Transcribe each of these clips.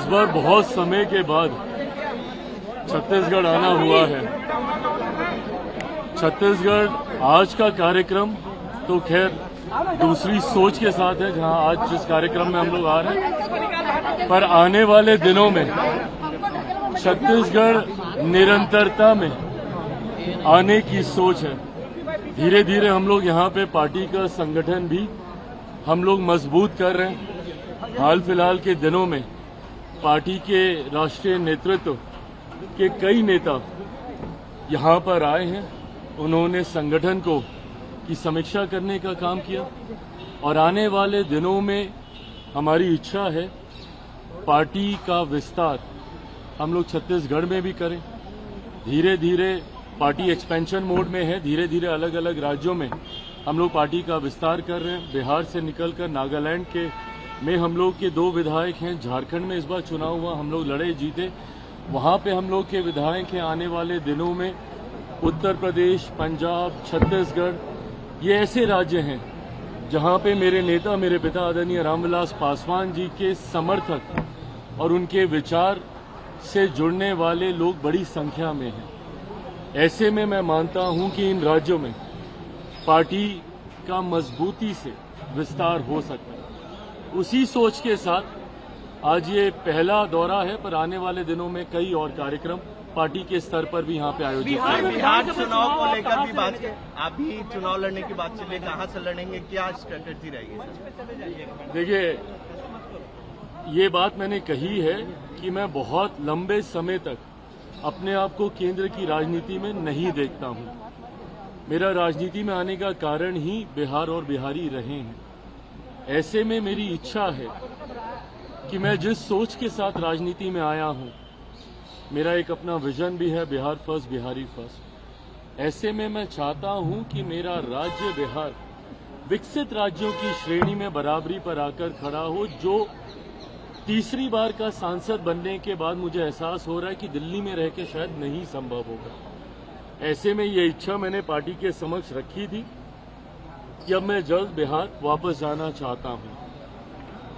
इस बार बहुत समय के बाद छत्तीसगढ़ आना हुआ है। छत्तीसगढ़ आज का कार्यक्रम तो खैर दूसरी सोच के साथ है, जहां आज जिस कार्यक्रम में हम लोग आ रहे हैं, पर आने वाले दिनों में छत्तीसगढ़ निरंतरता में आने की सोच है। धीरे धीरे हम लोग यहाँ पे पार्टी का संगठन भी हम लोग मजबूत कर रहे हैं। हाल फिलहाल के दिनों में पार्टी के राष्ट्रीय नेतृत्व के कई नेता यहाँ पर आए हैं। उन्होंने संगठन को की समीक्षा करने का काम किया और आने वाले दिनों में हमारी इच्छा है पार्टी का विस्तार हम लोग छत्तीसगढ़ में भी करें। धीरे धीरे पार्टी एक्सपेंशन मोड में है। धीरे धीरे अलग अलग राज्यों में हम लोग पार्टी का विस्तार कर रहे हैं। बिहार से निकलकर नागालैंड के में हम लोग के 2 विधायक हैं। झारखंड में इस बार चुनाव हुआ, हम लोग लड़े जीते, वहां पे हम लोग के विधायक हैं। आने वाले दिनों में उत्तर प्रदेश, पंजाब, छत्तीसगढ़, ये ऐसे राज्य हैं जहां पे मेरे नेता, मेरे पिता आदरणीय रामविलास पासवान जी के समर्थक और उनके विचार से जुड़ने वाले लोग बड़ी संख्या में हैं। ऐसे में मैं मानता हूं कि इन राज्यों में पार्टी का मजबूती से विस्तार हो सकता है। उसी सोच के साथ आज ये पहला दौरा है, पर आने वाले दिनों में कई और कार्यक्रम पार्टी के स्तर पर भी यहाँ पे आयोजित होंगे। बिहार चुनाव को लेकर भी बात, आप भी चुनाव लड़ने की बात चले, कहाँ से लड़ेंगे, क्या स्ट्रेटेजी रहेगी? देखिए, ये बात मैंने कही है कि मैं बहुत लंबे समय तक अपने आप को केंद्र की राजनीति में नहीं देखता हूं। मेरा राजनीति में आने का कारण ही बिहार और बिहारी रहे हैं। ऐसे में मेरी इच्छा है कि मैं जिस सोच के साथ राजनीति में आया हूं, मेरा एक अपना विजन भी है, बिहार फर्स्ट, बिहारी फर्स्ट। ऐसे में मैं चाहता हूं कि मेरा राज्य बिहार विकसित राज्यों की श्रेणी में बराबरी पर आकर खड़ा हो। जो तीसरी बार का सांसद बनने के बाद मुझे एहसास हो रहा है कि दिल्ली में रह के शायद नहीं संभव होगा। ऐसे में ये इच्छा मैंने पार्टी के समक्ष रखी थी कि अब मैं जल्द बिहार वापस जाना चाहता हूं।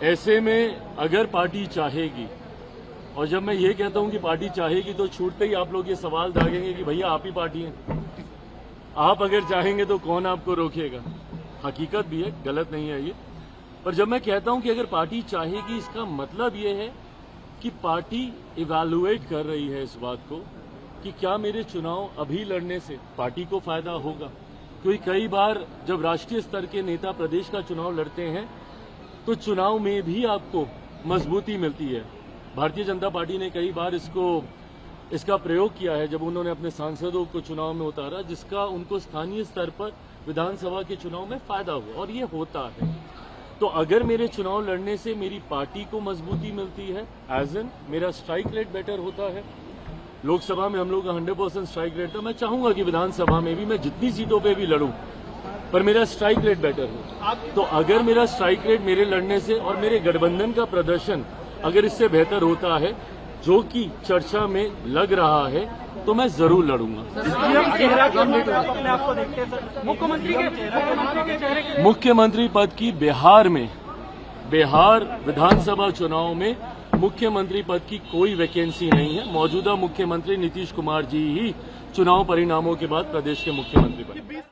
ऐसे में अगर पार्टी चाहेगी, और जब मैं ये कहता हूं कि पार्टी चाहेगी तो छूटते ही आप लोग ये सवाल दागेंगे कि भैया आप ही पार्टी हैं, आप अगर चाहेंगे तो कौन आपको रोकेगा। हकीकत भी है, गलत नहीं है ये। पर जब मैं कहता हूं कि अगर पार्टी चाहेगी, इसका मतलब ये है कि पार्टी इवैल्यूएट कर रही है इस बात को कि क्या मेरे चुनाव अभी लड़ने से पार्टी को फायदा होगा। क्योंकि कई बार जब राष्ट्रीय स्तर के नेता प्रदेश का चुनाव लड़ते हैं तो चुनाव में भी आपको मजबूती मिलती है। भारतीय जनता पार्टी ने कई बार इसका प्रयोग किया है जब उन्होंने अपने सांसदों को चुनाव में उतारा, जिसका उनको स्थानीय स्तर पर विधानसभा के चुनाव में फायदा हुआ, और ये होता है। तो अगर मेरे चुनाव लड़ने से मेरी पार्टी को मजबूती मिलती है, एज एन मेरा स्ट्राइक रेट बेटर होता है। लोकसभा में हम लोग का 100% स्ट्राइक रेट था। मैं चाहूंगा कि विधानसभा में भी मैं जितनी सीटों पे भी लड़ूं, पर मेरा स्ट्राइक रेट बेटर हो। तो अगर मेरा स्ट्राइक रेट मेरे लड़ने से और मेरे गठबंधन का प्रदर्शन अगर इससे बेहतर होता है, जो कि चर्चा में लग रहा है, तो मैं जरूर लड़ूंगा। मुख्यमंत्री पद की बिहार विधानसभा चुनाव में मुख्यमंत्री पद की कोई वैकेंसी नहीं है। मौजूदा मुख्यमंत्री नीतीश कुमार जी ही चुनाव परिणामों के बाद प्रदेश के मुख्यमंत्री बने।